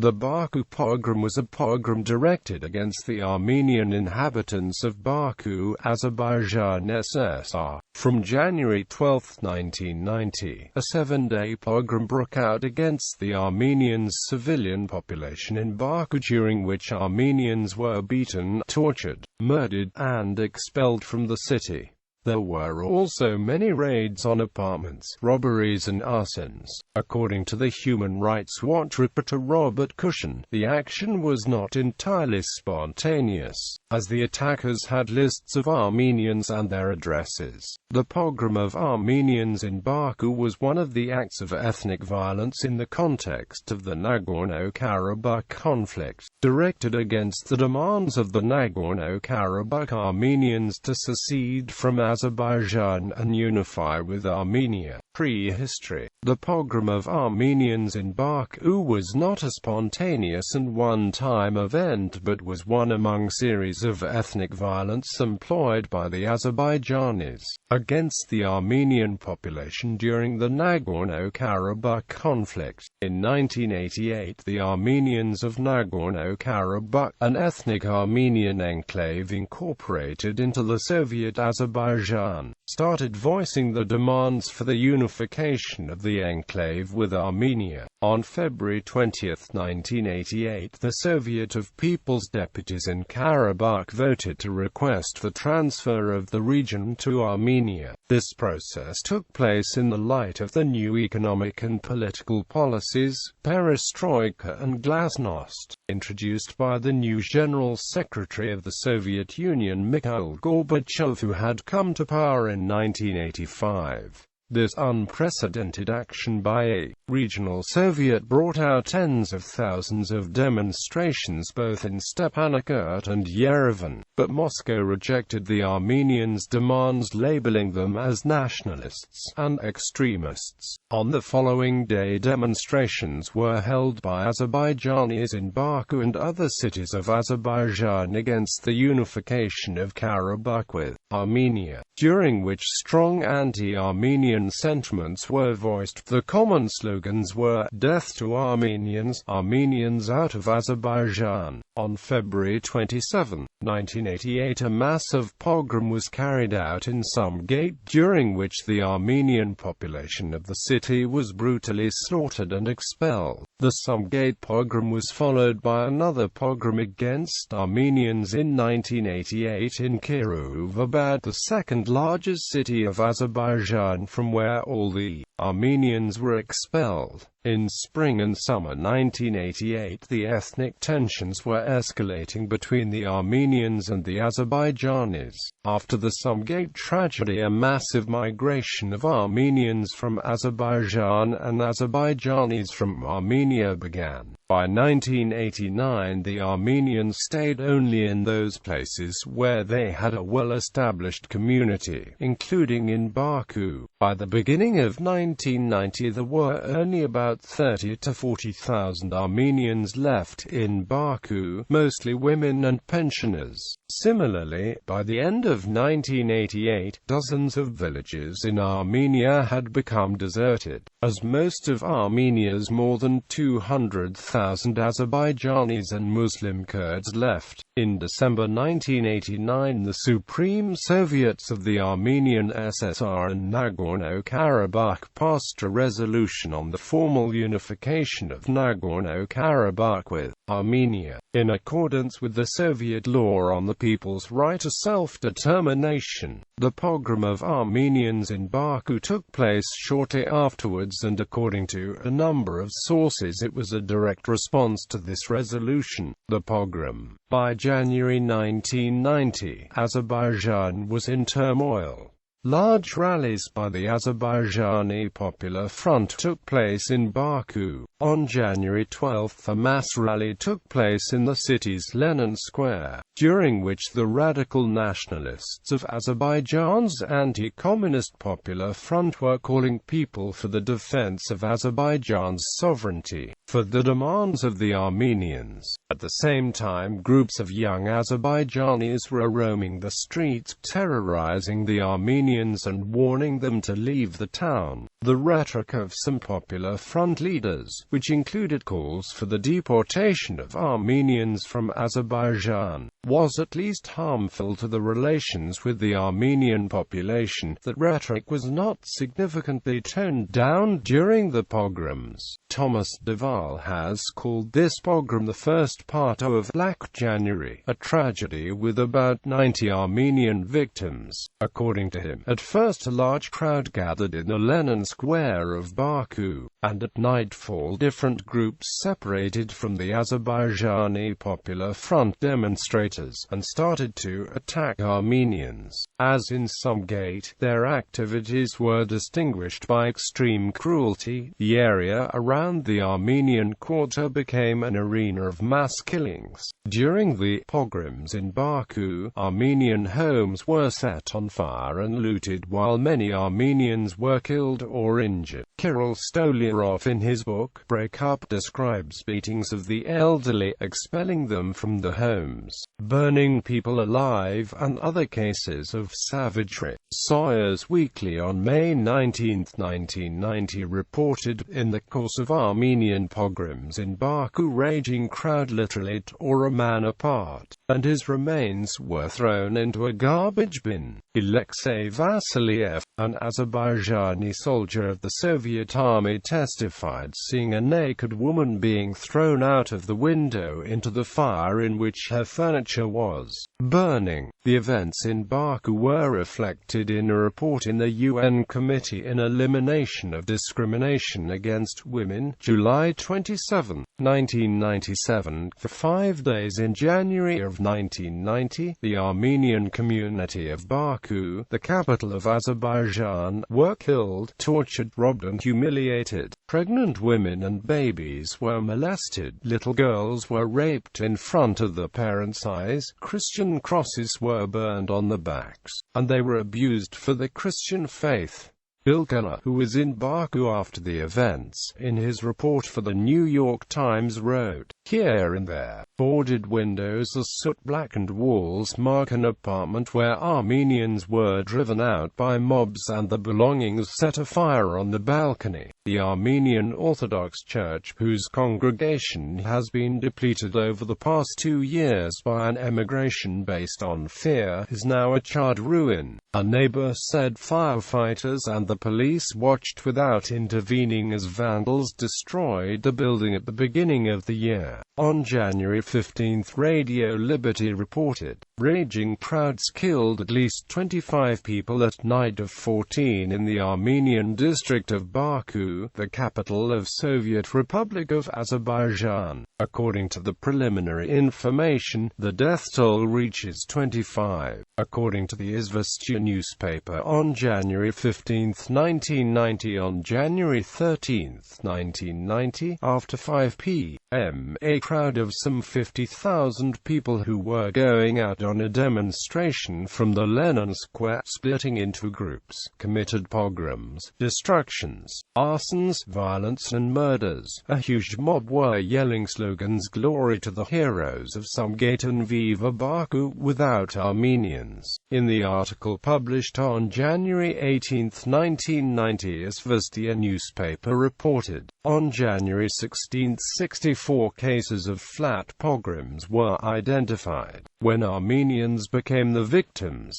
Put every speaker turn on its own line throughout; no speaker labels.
The Baku pogrom was a pogrom directed against the Armenian inhabitants of Baku, Azerbaijan SSR. From January 12, 1990, a 7-day pogrom broke out against the Armenians' civilian population in Baku, during which Armenians were beaten, tortured, murdered, and expelled from the city. There were also many raids on apartments, robberies and arsons. According to the Human Rights Watch reporter Robert Kushen, the action was not entirely spontaneous, as the attackers had lists of Armenians and their addresses. The pogrom of Armenians in Baku was one of the acts of ethnic violence in the context of the Nagorno-Karabakh conflict, directed against the demands of the Nagorno-Karabakh Armenians to secede from Azerbaijan and unify with Armenia. Prehistory. The pogrom of Armenians in Baku was not a spontaneous and one-time event, but was one among series of ethnic violence employed by the Azerbaijanis against the Armenian population during the Nagorno-Karabakh conflict. In 1988, the Armenians of Nagorno-Karabakh, an ethnic Armenian enclave incorporated into the Soviet Azerbaijan, started voicing the demands for the unification of the enclave with Armenia. On February 20, 1988, the Soviet of People's Deputies in Karabakh voted to request the transfer of the region to Armenia. This process took place in the light of the new economic and political policies, perestroika and glasnost, introduced by the new General Secretary of the Soviet Union Mikhail Gorbachev, who had come to power in 1985. This unprecedented action by a regional Soviet brought out tens of thousands of demonstrations both in Stepanakert and Yerevan, but Moscow rejected the Armenians' demands, labeling them as nationalists and extremists. On the following day, demonstrations were held by Azerbaijanis in Baku and other cities of Azerbaijan against the unification of Karabakh with Armenia, during which strong anti-Armenian sentiments were voiced. The common slogans were, "Death to Armenians, Armenians out of Azerbaijan." On February 27, 1988, a massive pogrom was carried out in Sumgait, during which the Armenian population of the city was brutally slaughtered and expelled. The Sumgait pogrom was followed by another pogrom against Armenians in 1988 in Kirovabad, the second largest city of Azerbaijan, from where all the Armenians were expelled. In spring and summer 1988, the ethnic tensions were escalating between the Armenians and the Azerbaijanis. After the Sumgait tragedy, a massive migration of Armenians from Azerbaijan and Azerbaijanis from Armenia began. By 1989, the Armenians stayed only in those places where they had a well-established community, including in Baku. By the beginning of 1990, there were only about 30 to 40,000 Armenians left in Baku, mostly women and pensioners. Similarly, by the end of 1988, dozens of villages in Armenia had become deserted, as most of Armenia's more than 200,000 Azerbaijanis and Muslim Kurds left. In December 1989, the Supreme Soviets of the Armenian SSR and Nagorno-Karabakh passed a resolution on the formal unification of Nagorno-Karabakh with Armenia, in accordance with the Soviet law on the people's right to self-determination. The pogrom of Armenians in Baku took place shortly afterwards, and according to a number of sources, it was a direct response to this resolution. The pogrom. By January 1990, Azerbaijan was in turmoil. Large rallies by the Azerbaijani Popular Front took place in Baku. On January 12, a mass rally took place in the city's Lenin Square, during which the radical nationalists of Azerbaijan's anti-communist Popular Front were calling people for the defense of Azerbaijan's sovereignty, for the demands of the Armenians. At the same time, groups of young Azerbaijanis were roaming the streets, terrorizing the Armenians Armenians and warning them to leave the town. The rhetoric of some popular front leaders, which included calls for the deportation of Armenians from Azerbaijan, was at least harmful to the relations with the Armenian population. That rhetoric was not significantly toned down during the pogroms. Thomas Duval has called this pogrom the first part of Black January, a tragedy with about 90 Armenian victims. According to him, at first a large crowd gathered in the Lenin Square of Baku, and at nightfall different groups separated from the Azerbaijani Popular Front demonstrators and started to attack Armenians. As in some gate, their activities were distinguished by extreme cruelty. The area around the Armenian quarter became an arena of mass killings. During the pogroms in Baku, Armenian homes were set on fire and looted, while many Armenians were killed or injured. Kirill Stolyarov in his book Break Up describes beatings of the elderly, expelling them from the homes, burning people alive, and other cases of savagery. Sawyer's Weekly on May 19, 1990 reported, in the course of Armenian pogroms in Baku, raging crowd literally tore a man apart, and his remains were thrown into a garbage bin. Alexei Vasiliev, an Azerbaijani soldier of the Soviet army, testified seeing a naked woman being thrown out of the window into the fire in which her furniture was burning. The events in Baku were reflected in a report in the UN Committee on Elimination of Discrimination Against Women, July 27, 1997. For 5 days in January of 1990, the Armenian community of Baku, the capital of Azerbaijan, were killed, tortured, robbed and humiliated. Pregnant women and babies were molested. Little girls were raped in front of their parents' eyes. Christian crosses were burned on the backs, and they were abused for the Christian faith. Bill Keller, who was in Baku after the events, in his report for the New York Times wrote, "Here and there, boarded windows or soot-blackened walls mark an apartment where Armenians were driven out by mobs and the belongings set afire on the balcony. The Armenian Orthodox Church, whose congregation has been depleted over the past 2 years by an emigration based on fear, is now a charred ruin." A neighbor said firefighters and the police watched without intervening as vandals destroyed the building at the beginning of the year. On January 15, Radio Liberty reported, raging crowds killed at least 25 people at night of 14 in the Armenian district of Baku, the capital of Soviet Republic of Azerbaijan. According to the preliminary information, the death toll reaches 25. According to the Izvestia newspaper on January 15, 1990, on January 13, 1990, after 5 p.m., a crowd of some 50,000 people who were going out on a demonstration from the Lenin Square, splitting into groups, committed pogroms, destructions, arsons, violence and murders. A huge mob were yelling slogans, "Glory to the heroes of Samgate and Viva Baku," without Armenians. In the article published on January 18, 1990, Izvestia newspaper reported, on January 16, 64 cases of flat pogroms were identified, when Armenians became the victims.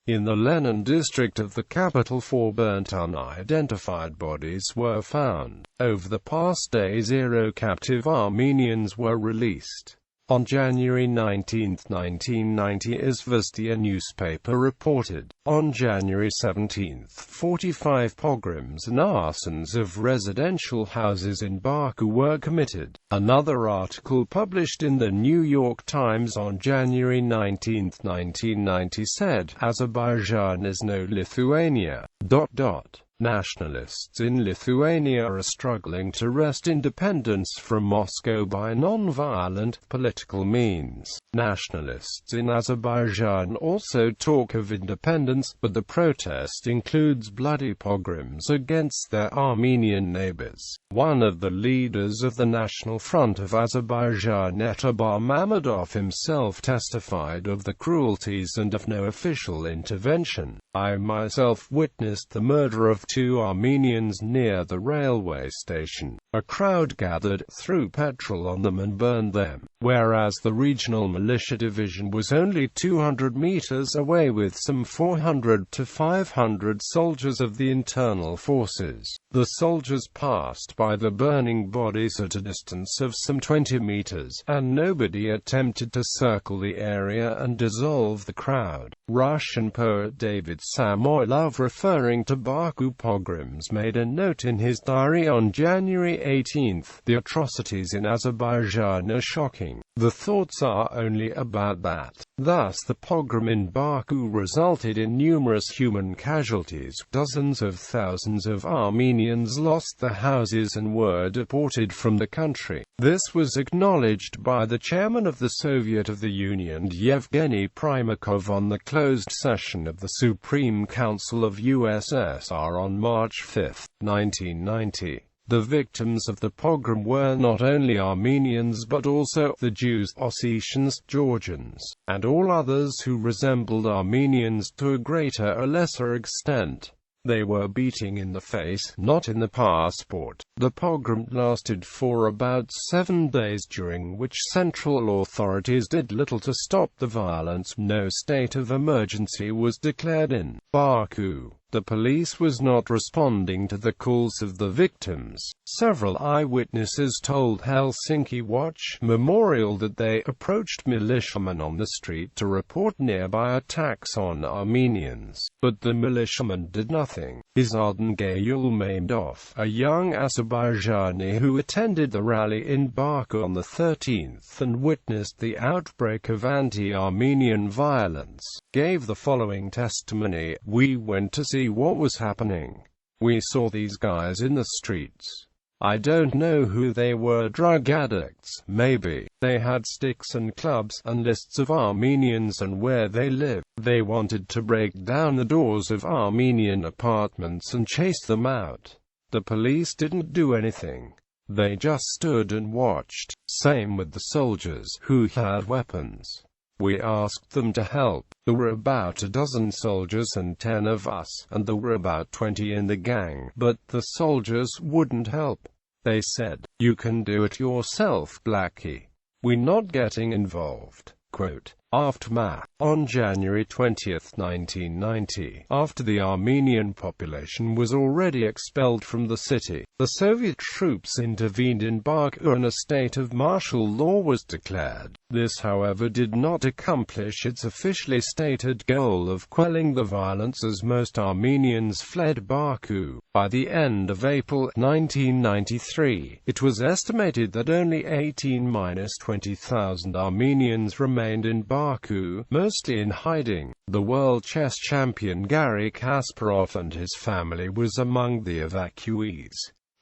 In the Lenin district of the capital, 4 burnt unidentified bodies were found. Over the past day, 0 captive Armenians were released. On January 19, 1990, Izvestia newspaper reported, on January 17, 45 pogroms and arsons of residential houses in Baku were committed. Another article published in the New York Times on January 19, 1990 said, Azerbaijan is no Lithuania. Nationalists in Lithuania are struggling to wrest independence from Moscow by non-violent, political means. Nationalists in Azerbaijan also talk of independence, but the protest includes bloody pogroms against their Armenian neighbors. One of the leaders of the National Front of Azerbaijan, Etabar Mammadov himself, testified of the cruelties and of no official intervention. I myself witnessed the murder of 2 Armenians near the railway station. A crowd gathered, threw petrol on them and burned them, whereas the regional militia division was only 200 meters away with some 400 to 500 soldiers of the internal forces. The soldiers passed by the burning bodies at a distance of some 20 meters, and nobody attempted to circle the area and dissolve the crowd. Russian poet David Samoylov, referring to Baku pogroms, made a note in his diary on January 18: "The atrocities in Azerbaijan are shocking. The thoughts are only about that." Thus, the pogrom in Baku resulted in numerous human casualties. Dozens of thousands of Armenians lost their houses and were deported from the country. This was acknowledged by the chairman of the Soviet of the Union, Yevgeny Primakov, on the closed session of the Supreme Council of USSR on March 5, 1990. The victims of the pogrom were not only Armenians but also the Jews, Ossetians, Georgians, and all others who resembled Armenians to a greater or lesser extent. They were beating in the face, not in the passport. The pogrom lasted for about 7 days, during which central authorities did little to stop the violence. No state of emergency was declared in Baku. The police was not responding to the calls of the victims. Several eyewitnesses told Helsinki Watch Memorial that they approached militiamen on the street to report nearby attacks on Armenians, but the militiamen did nothing. Izardin Gayulmamedov, a young Azerbaijani who attended the rally in Baku on the 13th and witnessed the outbreak of anti-Armenian violence, gave the following testimony: "We went to see what was happening. We saw these guys in the streets. I don't know who they were, drug addicts, maybe. They had sticks and clubs, and lists of Armenians and where they lived. They wanted to break down the doors of Armenian apartments and chase them out. The police didn't do anything. They just stood and watched. Same with the soldiers, who had weapons. We asked them to help. There were about a dozen soldiers and 10 of us, and there were about 20 in the gang, but the soldiers wouldn't help. They said, 'You can do it yourself, Blackie. We're not getting involved.'" Quote. Aftermath. On January 20, 1990, after the Armenian population was already expelled from the city, the Soviet troops intervened in Baku and a state of martial law was declared. This, however, did not accomplish its officially stated goal of quelling the violence, as most Armenians fled Baku. By the end of April 1993, it was estimated that only 18–20,000 Armenians remained in Baku, mostly in hiding. The world chess champion Garry Kasparov and his family was among the evacuees.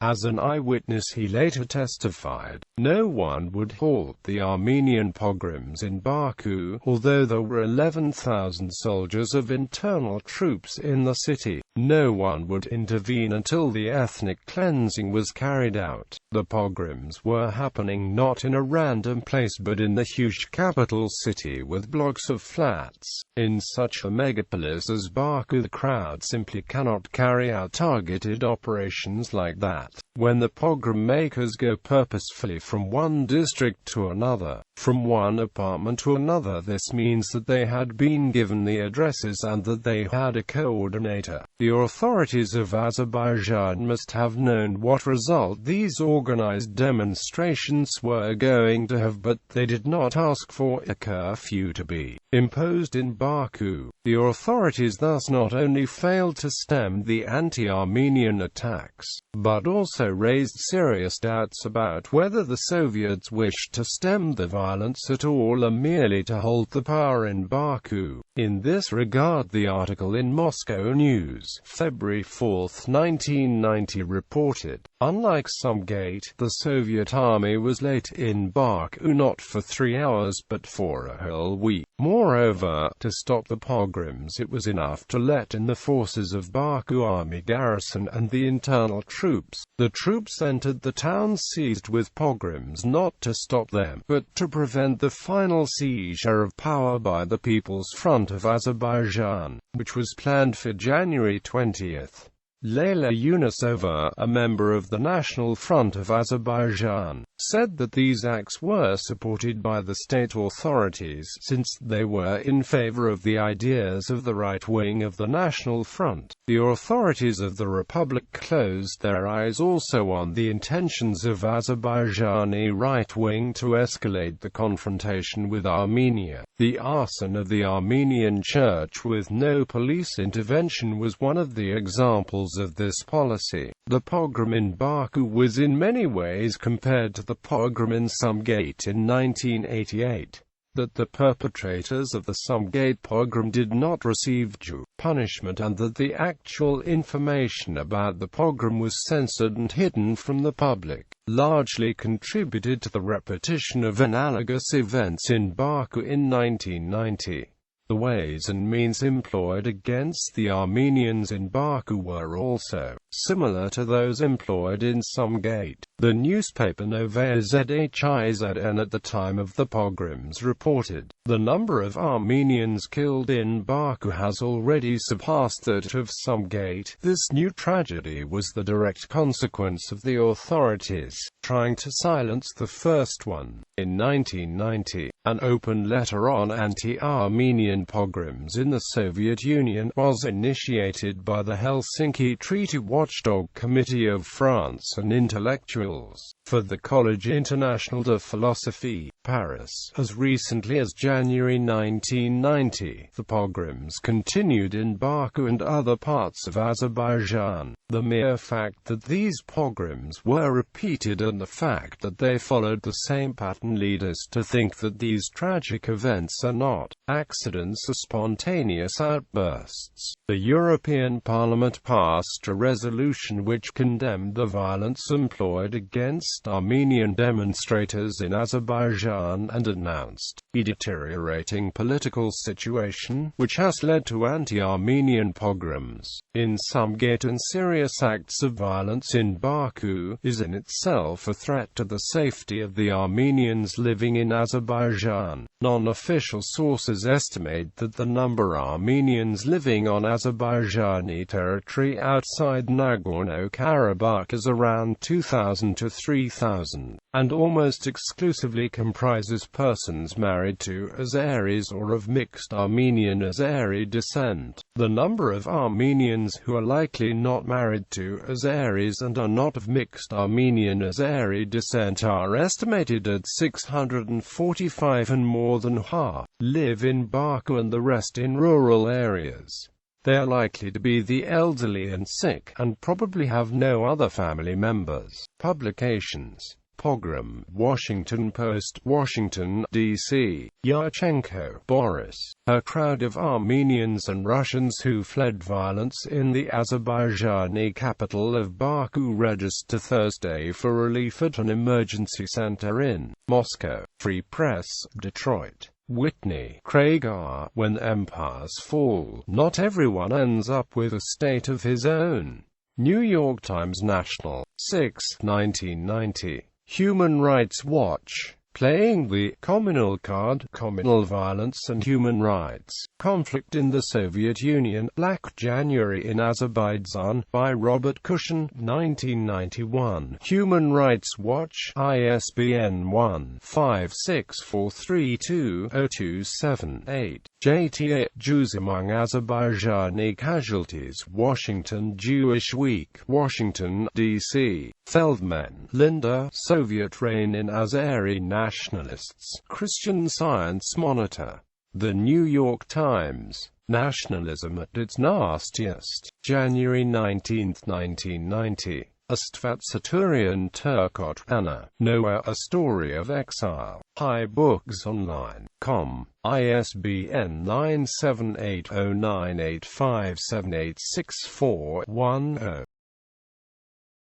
As an eyewitness, he later testified, "No one would halt the Armenian pogroms in Baku, although there were 11,000 soldiers of internal troops in the city. No one would intervene until the ethnic cleansing was carried out." The pogroms were happening not in a random place but in the huge capital city with blocks of flats. In such a megapolis as Baku, the crowd simply cannot carry out targeted operations like that. When the pogrom makers go purposefully from one district to another, from one apartment to another, this means that they had been given the addresses and that they had a coordinator. The authorities of Azerbaijan must have known what result these organized demonstrations were going to have, but they did not ask for a curfew to be imposed in Baku. The authorities thus not only failed to stem the anti-Armenian attacks, but also raised serious doubts about whether the Soviets wished to stem the violence at all or merely to hold the power in Baku. In this regard, the article in Moscow News, February 4, 1990 reported, Unlike Sumgate, the Soviet army was late in Baku not for 3 hours but for a whole week. Moreover, to stop the pogroms it was enough to let in the forces of Baku army garrison and the internal troops. The troops entered the town seized with pogroms not to stop them, but to prevent the final seizure of power by the People's Front of Azerbaijan, which was planned for January 20th. Leyla Yunusova, a member of the National Front of Azerbaijan, said that these acts were supported by the state authorities, since they were in favor of the ideas of the right wing of the National Front. The authorities of the Republic closed their eyes also on the intentions of Azerbaijani right wing to escalate the confrontation with Armenia. The arson of the Armenian church with no police intervention was one of the examples of this policy. The pogrom in Baku was in many ways compared to the pogrom in Sumgate in 1988. That the perpetrators of the Sumgate pogrom did not receive due punishment and that the actual information about the pogrom was censored and hidden from the public, largely contributed to the repetition of analogous events in Baku in 1990. The ways and means employed against the Armenians in Baku were also similar to those employed in Sumgate. The newspaper Novaya Zhizn at the time of the pogroms reported, "The number of Armenians killed in Baku has already surpassed that of Sumgate." This new tragedy was the direct consequence of the authorities trying to silence the first one. In 1990, an open letter on anti-Armenian pogroms in the Soviet Union was initiated by the Helsinki Treaty Watchdog Committee of France and intellectuals for the Collège International de Philosophie, Paris. As recently as January 1990, the pogroms continued in Baku and other parts of Azerbaijan. The mere fact that these pogroms were repeated and the fact that they followed the same pattern lead us to think that these tragic events are not accidents or spontaneous outbursts. The European Parliament passed a resolution which condemned the violence employed against Armenian demonstrators in Azerbaijan and announced a deteriorating political situation, which has led to anti-Armenian pogroms in Sumgate and serious acts of violence in Baku, is in itself a threat to the safety of the Armenians living in Azerbaijan. Non-official sources estimate that the number of Armenians living on Azerbaijani territory outside Nagorno-Karabakh is around 2,000 to 3,000, and almost exclusively comprises persons married to Azeris or of mixed Armenian-Azeri descent. The number of Armenians who are likely not married to Azeris and are not of mixed Armenian-Azeri descent are estimated at 645, and more than half live in Baku and the rest in rural areas. They are likely to be the elderly and sick, and probably have no other family members. Publications: Pogrom, Washington Post, Washington, D.C. Yurchenko, Boris. A crowd of Armenians and Russians who fled violence in the Azerbaijani capital of Baku registered Thursday for relief at an emergency center in Moscow. Free Press, Detroit. Whitney, Craig R. When empires fall, not everyone ends up with a state of his own. New York Times National. 6, 1990. Human Rights Watch. Playing the communal card, communal violence and human rights, conflict in the Soviet Union, Black January in Azerbaijan, by Robert Kushen, 1991. Human Rights Watch, ISBN 1-56432-0278. JTA, Jews among Azerbaijani casualties, Washington Jewish Week, Washington, D.C. Feldman, Linda, Soviet reign in Azeri nationalists, Christian Science Monitor. The New York Times. Nationalism at its nastiest. January 19, 1990. Astvat Saturian Turkot, Anna, Noah, A Story of Exile. High Books Online. Com. ISBN 9780985786410.